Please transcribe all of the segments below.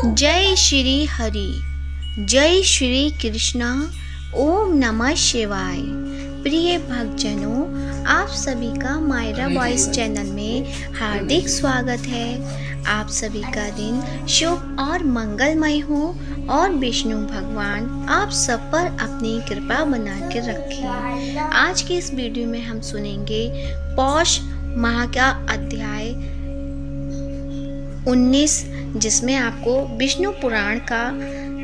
जय श्री हरि, जय श्री कृष्णा। ओम नमः शिवाय। प्रिय भक्तजनों, आप सभी का मायरा वॉइस चैनल में हार्दिक स्वागत है। आप सभी का दिन शुभ और मंगलमय हो और विष्णु भगवान आप सब पर अपनी कृपा बना के रखें। आज के इस वीडियो में हम सुनेंगे पौष माह का अध्याय 19, जिसमें आपको विष्णु पुराण का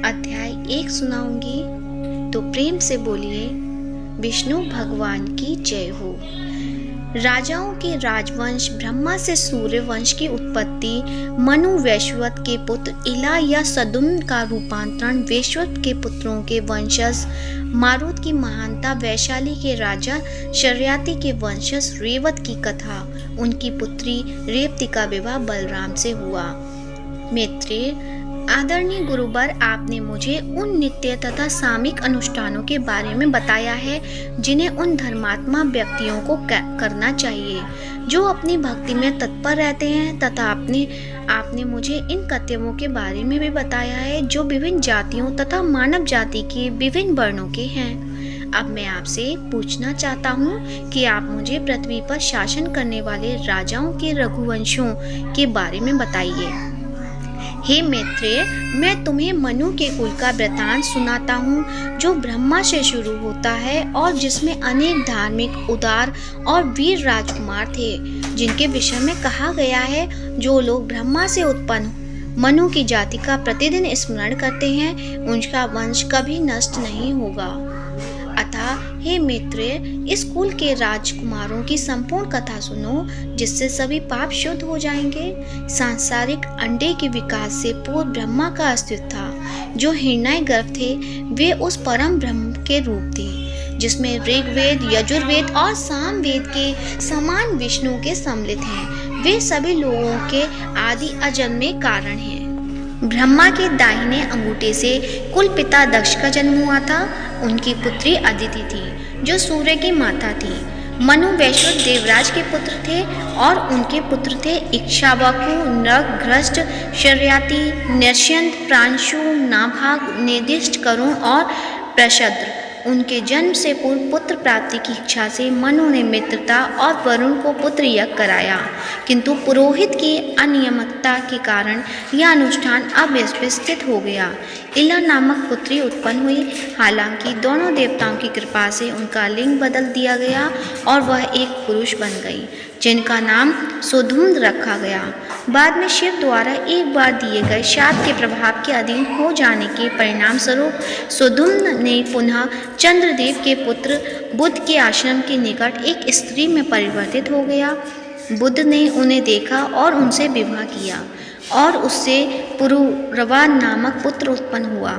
अध्याय 1 सुनाऊंगी। तो प्रेम से बोलिए विष्णु भगवान की जय हो। राजाओं के राजवंश ब्रह्मा से सूर्य वंश की उत्पत्ति, मनु वैश्वत के पुत्र इला या सदुम्न का रूपांतरण, वैश्वत के पुत्रों के वंशज, मारुत की महानता, वैशाली के राजा शर्याति के वंशज रेवत की कथा, उनकी पुत्री रेवती का विवाह बलराम से हुआ। मैत्रेय, आदरणीय गुरुवर, आपने मुझे उन नित्य तथा सामयिक अनुष्ठानों के बारे में बताया है जिन्हें उन धर्मात्मा व्यक्तियों को करना चाहिए जो अपनी भक्ति में तत्पर रहते हैं, तथा आपने मुझे इन कर्तव्यों के बारे में भी बताया है जो विभिन्न जातियों तथा मानव जाति के विभिन्न वर्णों के हैं। अब मैं आपसे पूछना चाहता हूँ कि आप मुझे पृथ्वी पर शासन करने वाले राजाओं के रघुवंशों के बारे में बताइए। हे मैत्रेय, मैं तुम्हें मनु के कुल का वृतांत सुनाता हूँ जो ब्रह्मा से शुरू होता है और जिसमें अनेक धार्मिक, उदार और वीर राजकुमार थे, जिनके विषय में कहा गया है जो लोग ब्रह्मा से उत्पन्न मनु की जाति का प्रतिदिन स्मरण करते हैं उनका वंश कभी नष्ट नहीं होगा। अतः हे मैत्रेय, इस कुल के राजकुमारों की संपूर्ण कथा सुनो, जिससे सभी पाप शुद्ध हो जाएंगे। सांसारिक अंडे के विकास से पूर्व ब्रह्मा का अस्तित्व था, जो हिरण्य गर्भ थे। वे उस परम ब्रह्म के रूप थे जिसमें ऋग्वेद, यजुर्वेद और सामवेद के समान विष्णु के सम्मिलित हैं। वे सभी लोगों के आदि अजन्मे कारण हैं। ब्रह्मा के दाहिने अंगूठे से कुल पिता दक्ष का जन्म हुआ था। उनकी पुत्री अदिति थी जो सूर्य की माता थी। मनु वैश्वत देवराज के पुत्र थे और उनके पुत्र थे इक्ष्वाकु, नृग, घृष्ट, शर्याति, नृष्यंत, प्रांशु, नाभाग, निर्दिष्ट, करुण और प्रशद्र। उनके जन्म से पूर्व पुत्र प्राप्ति की इच्छा से मनु ने मित्रता और वरुण को पुत्र यज्ञ कराया, किंतु पुरोहित की अनियमितता के कारण यह अनुष्ठान अव्यवस्थित हो गया। इला नामक पुत्री उत्पन्न हुई। हालांकि दोनों देवताओं की कृपा से उनका लिंग बदल दिया गया और वह एक पुरुष बन गई, जिनका नाम सुधुम्न रखा गया। बाद में शिव द्वारा एक बार दिए गए शाप के प्रभाव के अधीन हो जाने के परिणाम स्वरूप सुधुम्न ने पुनः चंद्रदेव के पुत्र बुध के आश्रम के निकट एक स्त्री में परिवर्तित हो गया। बुध ने उन्हें देखा और उनसे विवाह किया और उससे पुरुरवा नामक पुत्र उत्पन्न हुआ।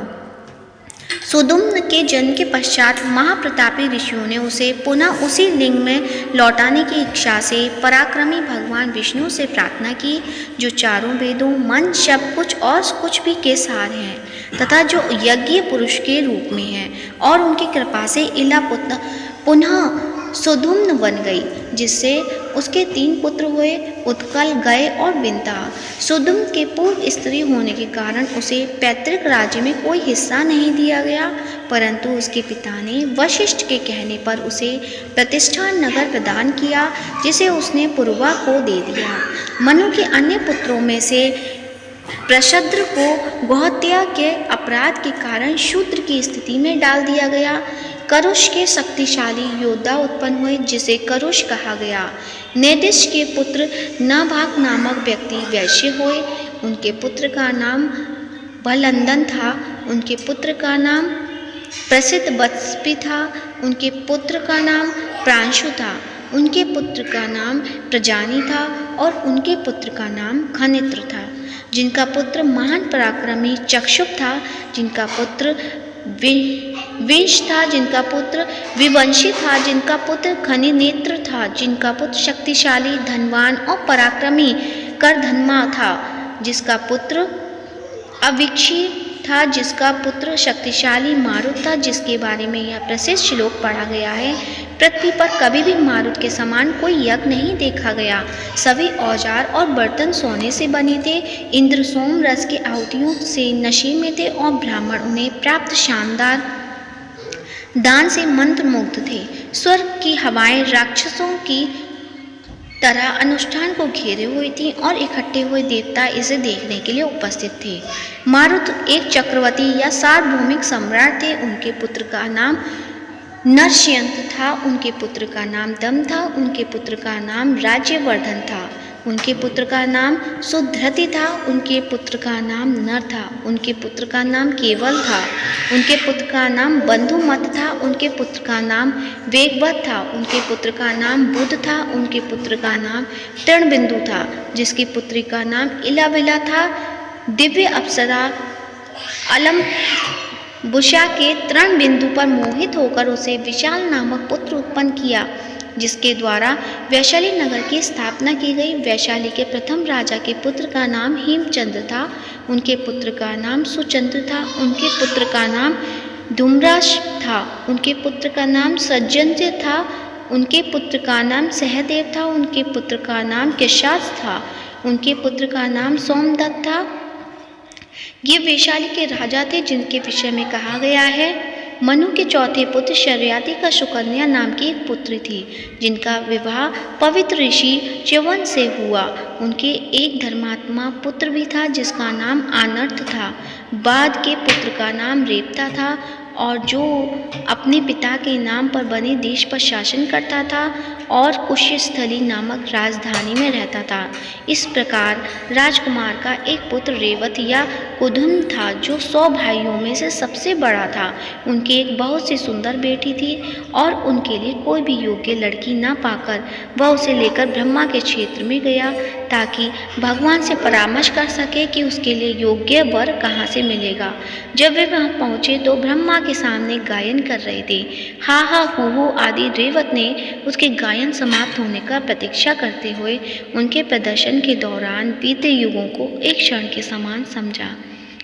सुधुम्न के जन्म के पश्चात महाप्रतापी ऋषियों ने उसे पुनः उसी लिंग में लौटाने की इच्छा से पराक्रमी भगवान विष्णु से प्रार्थना की, जो चारों वेदों, मन, शब्द, कुछ और कुछ भी के सार हैं तथा जो यज्ञ पुरुष के रूप में है। और उनकी कृपा से इला पुनः सुधुम्न बन गई, जिससे उसके 3 पुत्र हुए, उत्कल, गय और विंता। सुधुम्न के पूर्व स्त्री होने के कारण उसे पैतृक राज्य में कोई हिस्सा नहीं दिया गया, परंतु उसके पिता ने वशिष्ठ के कहने पर उसे प्रतिष्ठान नगर प्रदान किया, जिसे उसने पुरुवा को दे दिया। मनु के अन्य पुत्रों में से प्रशद्र को गौहत्या के अपराध के कारण शूद्र की स्थिति में डाल दिया गया। करुष के शक्तिशाली योद्धा उत्पन्न हुए, जिसे करुष कहा गया। निर्दिष्ट के पुत्र नाभाग नामक व्यक्ति वैश्य हुए। उनके पुत्र का नाम भलंदन था। उनके पुत्र का नाम प्रसिद्ध वत्सपी था। उनके पुत्र का नाम प्रांशु था। उनके पुत्र का नाम प्रजानी था और उनके पुत्र का नाम खनित्र था, जिनका पुत्र महान पराक्रमी चक्षुप था, जिनका पुत्र विंश था, जिनका पुत्र विवंशी था, जिनका पुत्र खनिनेत्र था, जिनका पुत्र शक्तिशाली, धनवान और पराक्रमी करधनमा था, जिसका पुत्र अविक्षी था, जिसका पुत्र शक्तिशाली मारुत था, जिसके बारे में यह प्रसिद्ध श्लोक पढ़ा गया है। पृथ्वी पर कभी भी मारुत के समान कोई यज्ञ नहीं देखा गया। सभी औजार और बर्तन सोने से बने थे। इंद्र सोम रस के आहुतियों से नशे में थे और ब्राह्मण उन्हें प्राप्त शानदार दान से मंत्रमुग्ध थे। स्वर्ग की हवाएं राक्षसों की तरह अनुष्ठान को घेरे हुई थी और इकट्ठे हुए देवता इसे देखने के लिए उपस्थित थे। मारुत एक चक्रवर्ती या सार्वभौमिक सम्राट थे। उनके पुत्र का नाम नरसिंह था, उनके पुत्र का नाम दम था, उनके पुत्र का नाम राज्यवर्धन था, उनके पुत्र का नाम सुधृति था, उनके पुत्र का नाम नर था, उनके पुत्र का नाम केवल था, उनके पुत्र का नाम बंधुमत था, उनके पुत्र का नाम वेगवत था, उनके पुत्र का नाम बुध था, उनके पुत्र का नाम तृणबिंदु था, जिसकी पुत्री का नाम इलाविला था। दिव्य अप्सरा अलम बुषा के तृण बिंदु पर मोहित होकर उसे विशाल नामक पुत्र उत्पन्न किया, जिसके द्वारा वैशाली नगर की स्थापना की गई। वैशाली के प्रथम राजा के पुत्र का नाम हेमचंद्र था, उनके पुत्र का नाम सुचंद्र था, उनके पुत्र का नाम धूम्राश था, उनके पुत्र का नाम सज्जन्य था, उनके पुत्र का नाम सहदेव था, उनके पुत्र का नाम किशास था, उनके पुत्र का नाम सोमदत्त था। ये वैशाली के राजा थे जिनके विषय में कहा गया है, मनु के चौथे पुत्र शर्याति का सुकन्या नाम की एक पुत्री थी, जिनका विवाह पवित्र ऋषि च्यवन से हुआ। उनके एक धर्मात्मा पुत्र भी था जिसका नाम आनर्थ था। बाद के पुत्र का नाम रेवता था और जो अपने पिता के नाम पर बने देश पर शासन करता था और कुशस्थली नामक राजधानी में रहता था। इस प्रकार राजकुमार का एक पुत्र रेवत या कुधुम था जो 100 भाइयों में से सबसे बड़ा था। उनकी एक बहुत सी सुंदर बेटी थी और उनके लिए कोई भी योग्य लड़की न पाकर वह उसे लेकर ब्रह्मा के क्षेत्र में गया ताकि भगवान से परामर्श कर सके कि उसके लिए योग्य वर कहाँ से मिलेगा। जब वे वहाँ पहुँचे तो ब्रह्मा के सामने गायन कर रहे थे। हा हा हू आदि रेवत ने उसके गायन समाप्त होने का प्रतीक्षा करते हुए उनके प्रदर्शन के दौरान बीते युगों को एक क्षण के समान समझा।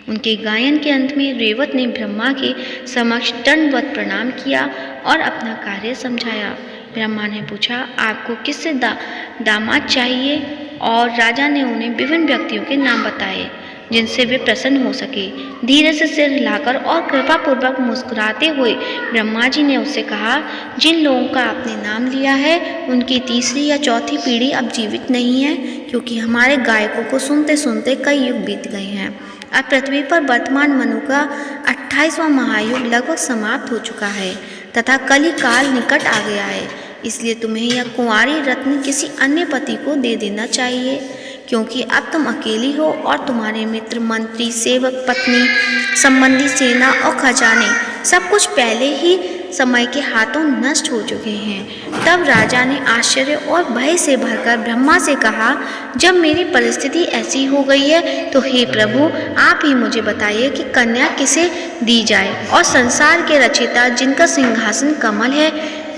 उनके गायन के अंत में रेवत ने ब्रह्मा के समक्ष दंडवत प्रणाम किया और अपना कार्य समझाया। ब्रह्मा ने पूछा, आपको किससे दामाद चाहिए? और राजा ने उन्हें विभिन्न व्यक्तियों के नाम बताए जिनसे वे प्रसन्न हो सके। धीरे से सिर हिलाकर और कृपापूर्वक मुस्कुराते हुए ब्रह्मा जी ने उससे कहा, जिन लोगों का आपने नाम लिया है उनकी तीसरी या चौथी पीढ़ी अब जीवित नहीं है, क्योंकि हमारे गायकों को सुनते सुनते कई युग बीत गए हैं। अब पृथ्वी पर वर्तमान मनु का 28वां महायुग लगभग समाप्त हो चुका है तथा कली काल निकट आ गया है। इसलिए तुम्हें यह कुंवारी रत्न किसी अन्य पति को दे देना चाहिए, क्योंकि अब तुम अकेली हो और तुम्हारे मित्र, मंत्री, सेवक, पत्नी, संबंधी, सेना और खजाने सब कुछ पहले ही समय के हाथों नष्ट हो चुके हैं। तब राजा ने आश्चर्य और भय से भरकर ब्रह्मा से कहा, जब मेरी परिस्थिति ऐसी हो गई है तो हे प्रभु, आप ही मुझे बताइए कि कन्या किसे दी जाए। और संसार के रचयिता जिनका सिंहासन कमल है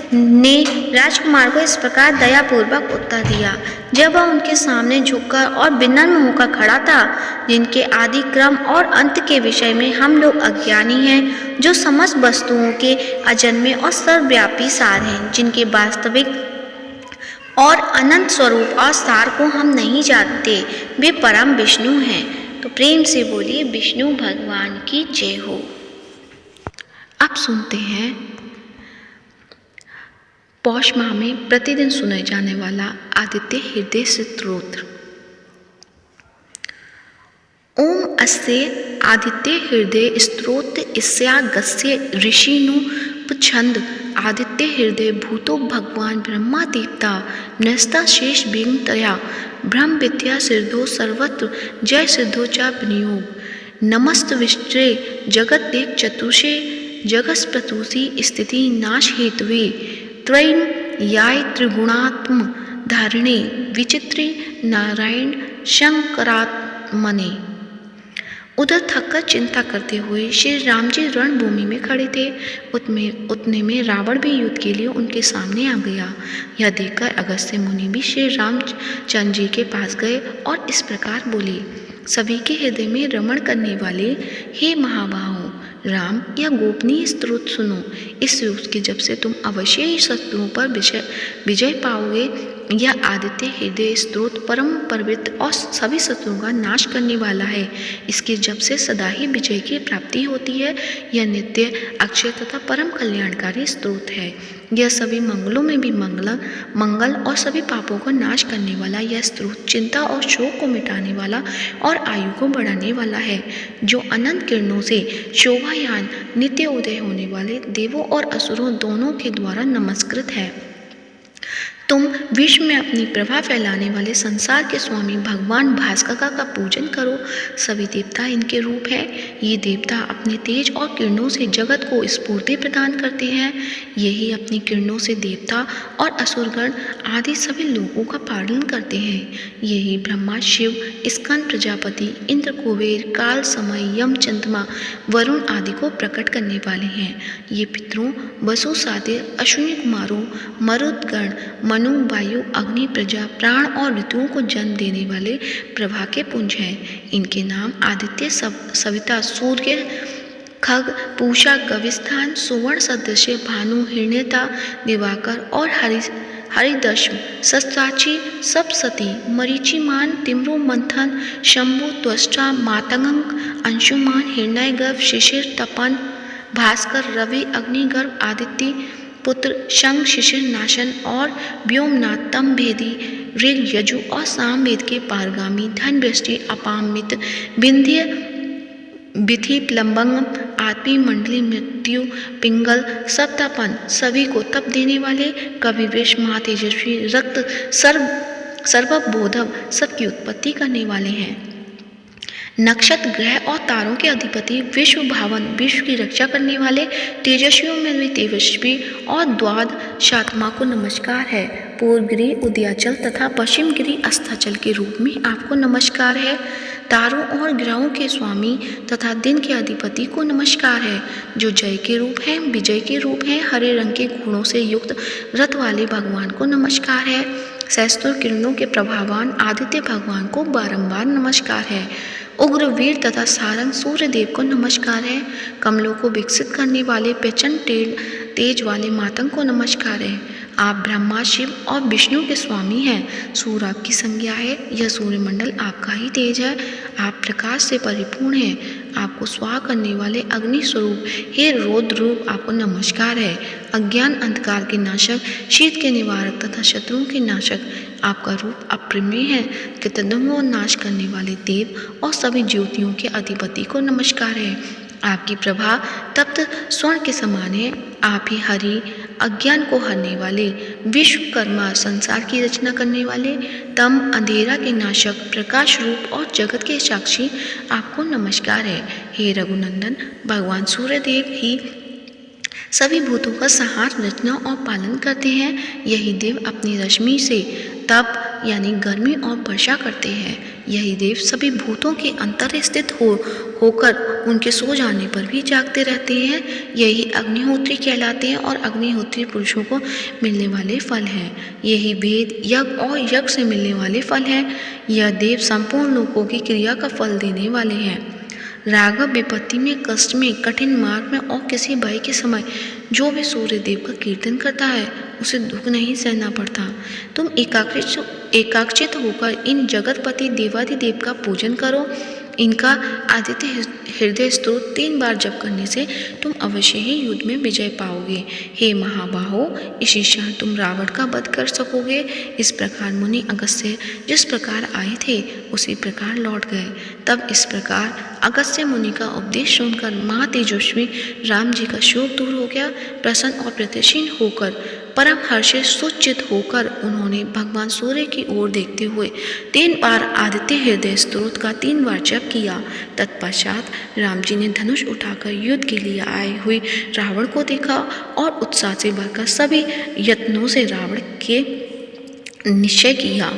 ने राजकुमार को इस प्रकार दयापूर्वक उत्तर दिया, जब वह उनके सामने झुककर और विनम्र होकर खड़ा था, जिनके आदि क्रम और अंत के विषय में हम लोग अज्ञानी हैं, जो समस्त वस्तुओं के अजन्मे और सर्वव्यापी सार हैं, जिनके वास्तविक और अनंत स्वरूप और सार को हम नहीं जानते, वे परम विष्णु हैं। तो प्रेम से बोलिए विष्णु भगवान की जय हो। अब सुनते हैं पौष माह में प्रतिदिन सुने जाने वाला आदित्य हृदय स्तोत्र। ओम अस्य आदित्य हृदय स्तोत्र इस्यागस्य ऋषिनु छंद आदित्य हृदय भूतो भगवान ब्रह्मा देवता नस्ता शेष बिंगतया ब्रह्म विद्या सिद्धो सर्वत्र जय सिद्धो चा विनियोग नमस्त विष्टे जगत देख चतुषे जगस्प्रतुषी स्थिति नाश हेतवे त्रैन याय त्रिगुणात्म धारिणे विचित्रे नारायण शंकरात्मने। उधर थककर चिंता करते हुए श्री राम जी रणभूमि में खड़े थे। उतने में रावण भी युद्ध के लिए उनके सामने आ गया। यह देखकर अगस्त्य मुनि भी श्री रामचंद्र जी के पास गए और इस प्रकार बोले, सभी के हृदय में रमण करने वाले हे महाबाहो, राम, यह गोपनीय स्तोत्र सुनो। इस स्तोत्र के जप से तुम अवश्य ही शत्रुओं पर विजय पाओगे। यह आदित्य हृदय स्तोत्र परम पवित्र और सभी शत्रुओं का नाश करने वाला है। इसके जप से सदा ही विजय की प्राप्ति होती है। यह नित्य, अक्षय तथा परम कल्याणकारी स्तोत्र है। यह सभी मंगलों में भी मंगल और सभी पापों को नाश करने वाला यह स्तोत्र चिंता और शोक को मिटाने वाला और आयु को बढ़ाने वाला है, जो अनंत किरणों से शोभायान नित्य उदय होने वाले देवों और असुरों दोनों के द्वारा नमस्कृत है। तुम विश्व में अपनी प्रभा फैलाने वाले संसार के स्वामी भगवान भास्कर का पूजन करो। सभी देवता इनके रूप हैं। ये देवता अपने तेज और किरणों से जगत को स्फूर्ति प्रदान करते हैं। यही अपनी किरणों से देवता और असुरगण आदि सभी लोगों का पालन करते हैं। यही ब्रह्मा, शिव, स्कंद प्रजापति, इंद्र, कुबेर, काल, समय, यम, चंद्रमा, वरुण आदि को प्रकट करने वाले हैं। ये पितरों, वसु, सातिर, अश्विनी कुमारों, मरुदगण, मनु, वायु, अग्नि, प्रजा, प्राण और ऋतुओं को जन्म देने वाले प्रभा के पुंज हैं। इनके नाम आदित्य, सविता, सूर्य, खग, पूषा, गविस्थान, सुवर्ण सदृश, भानु, हिरण्यता, दिवाकर और हरिदश्म, सस्ताची, सप्तसती, मरीचिमान, तिम्रो, मंथन, शंभु, त्वष्टा, मातंग, अंशुमान, हिरण्यगर्भ, शिशिर, तपन, भास्कर, रवि, अग्निगर्भ, आदित्य पुत्र, शंख, शिशिर, नाशन और व्योमनाथ, तम भेदी, ऋग, यजु और साम वेद के पारगामी, धन, वृष्टि, अपामित, विंध्य, विधि, प्लम्बंग, आत्मी, मंडली, मृत्यु, पिंगल, सप्तापन, सभी को तप देने वाले, कवि, वृष, महातेजस्वी, रक्त, सर्वबोधव, सबकी उत्पत्ति करने वाले हैं। नक्षत्र, ग्रह और तारों के अधिपति, विश्व भावन, विश्व की रक्षा करने वाले, तेजस्वियों में भी तेजस्वी और द्वादशात्मा को नमस्कार है। पूर्व गिरि उदयाचल तथा पश्चिम गिरि अस्ताचल के रूप में आपको नमस्कार है। तारों और ग्रहों के स्वामी तथा दिन के अधिपति को नमस्कार है, जो जय के रूप हैं, विजय के रूप हैं। हरे रंग के घोड़ों से युक्त रथ वाले भगवान को नमस्कार है। सहस्त्र किरणों के प्रभावान आदित्य भगवान को बारंबार नमस्कार है। उग्र, वीर तथा सारंग सूर्य देव को नमस्कार है। कमलों को विकसित करने वाले प्रचंड तेज वाले मातंग को नमस्कार है। आप ब्रह्मा, शिव और विष्णु के स्वामी हैं। सूर्य आपकी संज्ञा है। यह सूर्यमंडल आपका ही तेज है। आप प्रकाश से परिपूर्ण हैं। आपको स्वाह करने वाले अग्नि स्वरूप हे रौद्र रूप आपको नमस्कार है। अज्ञान अंधकार के नाशक, शीत के निवारक तथा शत्रुओं के नाशक आपका रूप अप्रमेय है। कृतज्ञों को नाश करने वाले देव और सभी ज्योतियों के अधिपति को नमस्कार है। आपकी प्रभा तप्त स्वर्ण के समान है। आप ही हरि, अज्ञान को हरने वाले, विश्वकर्मा, संसार की रचना करने वाले, तम अंधेरा के नाशक, प्रकाश रूप और जगत के साक्षी आपको नमस्कार है। हे रघुनंदन, भगवान सूर्यदेव ही सभी भूतों का संहार, रचना और पालन करते हैं। यही देव अपनी रश्मि से तप यानी गर्मी और वर्षा करते हैं। यही देव सभी भूतों के अंतर स्थित होकर उनके सो जाने पर भी जागते रहते हैं। यही अग्निहोत्री कहलाते हैं और अग्निहोत्री पुरुषों को मिलने वाले फल हैं। यही वेद, यज्ञ और यज्ञ से मिलने वाले फल हैं। यह देव संपूर्ण लोगों की क्रिया का फल देने वाले हैं। राघव, विपत्ति में, कष्ट में, कठिन मार्ग में और किसी भय के समय जो भी सूर्य देव का कीर्तन करता है उसे दुख नहीं सहना पड़ता। तुम एकाग्रचित होकर इन जगतपति देवाधिदेव का पूजन करो। इनका आदित्य हृदय स्तोत्र 3 बार जप करने से तुम अवश्य ही युद्ध में विजय पाओगे। हे महाबाहो, इसी क्षण तुम रावण का वध कर सकोगे। इस प्रकार मुनि अगस्त्य जिस प्रकार आए थे उसी प्रकार लौट गए। तब इस प्रकार अगस्त्य मुनि का उपदेश सुनकर महातेजस्वी राम जी का शोक दूर हो गया। प्रसन्न और प्रतिशील होकर, परम हर्षित सुचित होकर उन्होंने भगवान सूर्य की ओर देखते हुए 3 बार आदित्य हृदय स्तोत्र का 3 बार जप किया। तत्पश्चात राम जी ने धनुष उठाकर युद्ध के लिए आए हुए रावण को देखा और उत्साह से भरकर सभी यत्नों से रावण के निश्चय किया।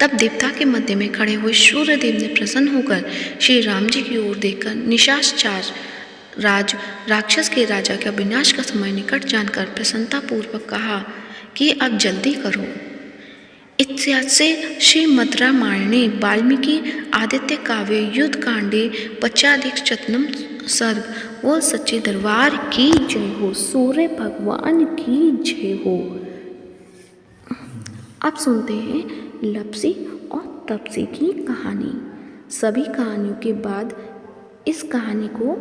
तब देवता के मध्य में खड़े हुए सूर्यदेव ने प्रसन्न होकर श्री राम जी की ओर देखकर निशाचर राक्षस के राजा का विनाश का समय निकट जानकर प्रसन्नता पूर्वक कहा कि अब जल्दी करो। इत्यादि श्रीमद् रामायणे वाल्मीकि आदित्य काव्ये युद्ध कांडे 25 सर्ग बोल सच्चे दरबार की जय हो, सूर्य भगवान की जय हो। अब सुनते हैं लप्सी और तप्सी की कहानी। सभी कहानियों के बाद इस कहानी को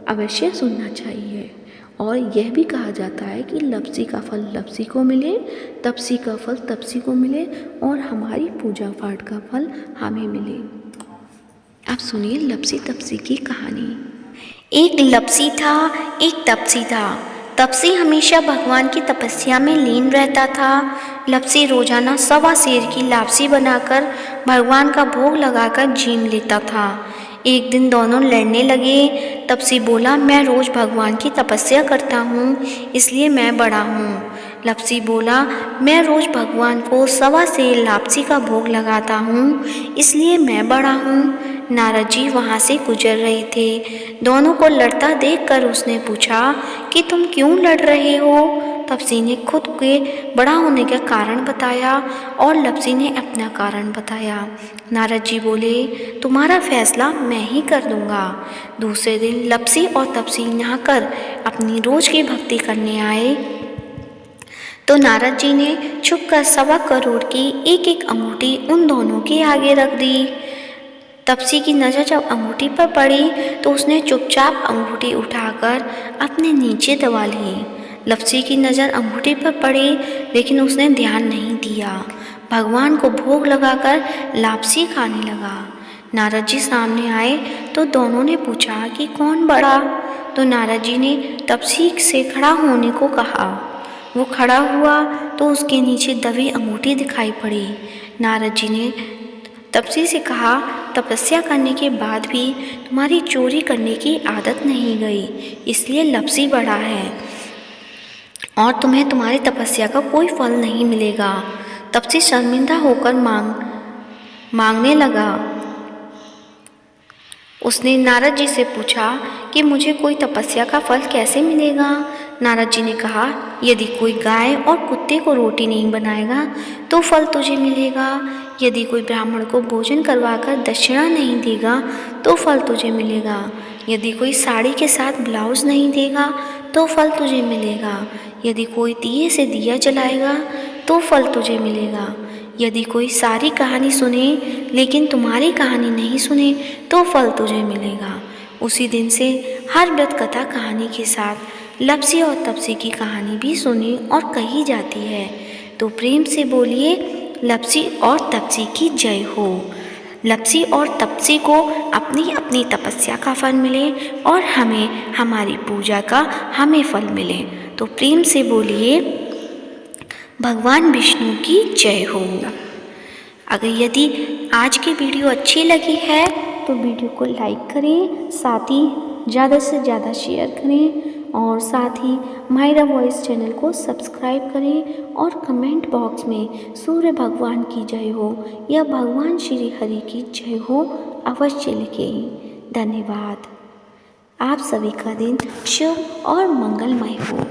अवश्य सुनना चाहिए। और यह भी कहा जाता है कि लप्सी का फल लप्सी को मिले, तप्सी का फल तप्सी को मिले और हमारी पूजा पाठ का फल हमें मिले। अब सुनिए लप्सी तप्सी की कहानी। एक लप्सी था, एक तप्सी था। तप्सी हमेशा भगवान की तपस्या में लीन रहता था। लप्सी रोजाना 1.25 सेर की लापसी बनाकर भगवान का भोग लगाकर जीम लेता था। एक दिन दोनों लड़ने लगे। तप्सी बोला, मैं रोज भगवान की तपस्या करता हूँ, इसलिए मैं बड़ा हूँ। लप्सी बोला, मैं रोज भगवान को 1.25 सेर लापसी का भोग लगाता हूँ, इसलिए मैं बड़ा हूँ। नारद जी वहाँ से गुजर रहे थे। दोनों को लड़ता देखकर उसने पूछा कि तुम क्यों लड़ रहे हो? तप्सी ने खुद के बड़ा होने का कारण बताया और लप्सी ने अपना कारण बताया। नारद जी बोले, तुम्हारा फैसला मैं ही कर दूंगा। दूसरे दिन लप्सी और तप्सी नहाकर अपनी रोज की भक्ति करने आए तो नारद जी ने छुपकर 1.25 करोड़ की एक अंगूठी उन दोनों के आगे रख दी। तप्सी की नज़र जब अंगूठी पर पड़ी तो उसने चुपचाप अंगूठी उठाकर अपने नीचे दबा ली। लप्सी की नज़र अंगूठी पर पड़ी लेकिन उसने ध्यान नहीं दिया। भगवान को भोग लगाकर लापसी खाने लगा। नारद जी सामने आए तो दोनों ने पूछा कि कौन बड़ा? तो नारद जी ने तप्सी से खड़ा होने को कहा। वो खड़ा हुआ तो उसके नीचे दबी अंगूठी दिखाई पड़ी। नारद जी ने तप्सी से कहा, तपस्या करने के बाद भी तुम्हारी चोरी करने की आदत नहीं गई, इसलिए लप्सी बड़ा है और तुम्हें तुम्हारी तपस्या का कोई फल नहीं मिलेगा। तप्सी शर्मिंदा होकर मांगने लगा। उसने नारद जी से पूछा कि मुझे कोई तपस्या का फल कैसे मिलेगा? नारद जी ने कहा, यदि कोई गाय और कुत्ते को रोटी नहीं बनाएगा तो फल तुझे मिलेगा। यदि कोई ब्राह्मण को भोजन करवाकर दक्षिणा नहीं देगा तो फल तुझे मिलेगा। यदि कोई साड़ी के साथ ब्लाउज नहीं देगा तो फल तुझे मिलेगा। यदि कोई दिए से दिया जलाएगा तो फल तुझे मिलेगा। यदि कोई सारी कहानी सुने लेकिन तुम्हारी कहानी नहीं सुने तो फल तुझे मिलेगा। उसी दिन से हर व्रत कथा कहानी के साथ लप्सी और तप्सी की कहानी भी सुनी और कही जाती है। तो प्रेम से बोलिए लप्सी और तप्सी की जय हो। लप्सी और तप्सी को अपनी अपनी तपस्या का फल मिले और हमें हमारी पूजा का हमें फल मिले। तो प्रेम से बोलिए भगवान विष्णु की जय हो। अगर यदि आज की वीडियो अच्छी लगी है तो वीडियो को लाइक करें, साथ ही ज़्यादा से ज़्यादा शेयर करें और साथ ही मायरा वॉइस चैनल को सब्सक्राइब करें और कमेंट बॉक्स में सूर्य भगवान की जय हो या भगवान श्री हरि की जय हो अवश्य लिखें। धन्यवाद। आप सभी का दिन शुभ और मंगलमय हो।